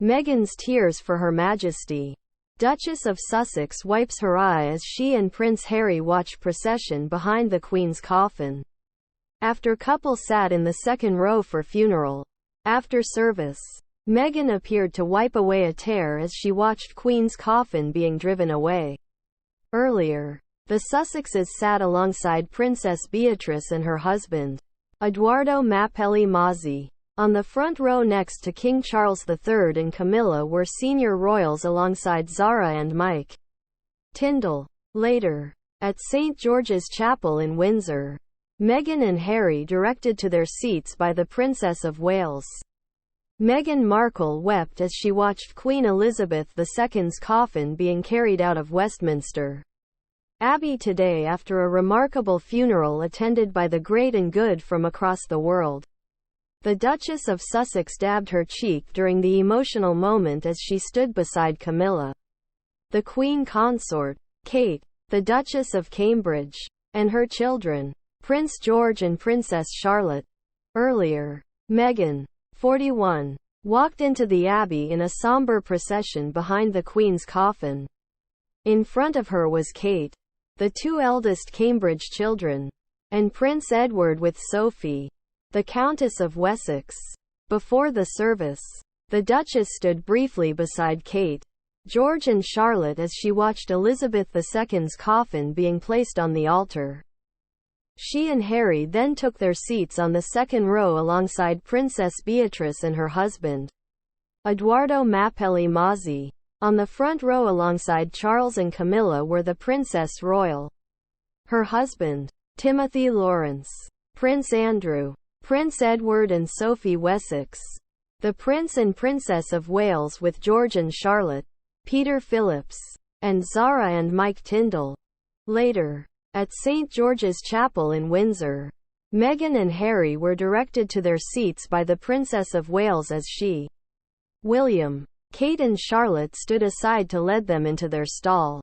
Meghan's tears for Her Majesty. Duchess of Sussex wipes her eye as she and Prince Harry watch procession behind the Queen's coffin. After couple sat in the second row for funeral. After service, Meghan appeared to wipe away a tear as she watched Queen's coffin being driven away. Earlier, the Sussexes sat alongside Princess Beatrice and her husband, Edoardo Mapelli Mozzi. On the front row next to King Charles III and Camilla were senior royals alongside Zara and Mike Tindall. Later, at St. George's Chapel in Windsor, Meghan and Harry directed to their seats by the Princess of Wales. Meghan Markle wept as she watched Queen Elizabeth II's coffin being carried out of Westminster Abbey today after a remarkable funeral attended by the great and good from across the world. The Duchess of Sussex dabbed her cheek during the emotional moment as she stood beside Camilla, the Queen Consort, Kate, the Duchess of Cambridge, and her children, Prince George and Princess Charlotte. Earlier, Meghan, 41, walked into the Abbey in a somber procession behind the Queen's coffin. In front of her was Kate, the two eldest Cambridge children, and Prince Edward with Sophie, the Countess of Wessex. Before the service, the Duchess stood briefly beside Kate, George and Charlotte as she watched Elizabeth II's coffin being placed on the altar. She and Harry then took their seats on the second row alongside Princess Beatrice and her husband, Edoardo Mapelli Mozzi. On the front row alongside Charles and Camilla were the Princess Royal, her husband, Timothy Lawrence, Prince Andrew, Prince Edward and Sophie Wessex, the Prince and Princess of Wales with George and Charlotte, Peter Phillips, and Zara and Mike Tindall. Later, at St. George's Chapel in Windsor, Meghan and Harry were directed to their seats by the Princess of Wales as she, William, Kate and Charlotte stood aside to lead them into their stall.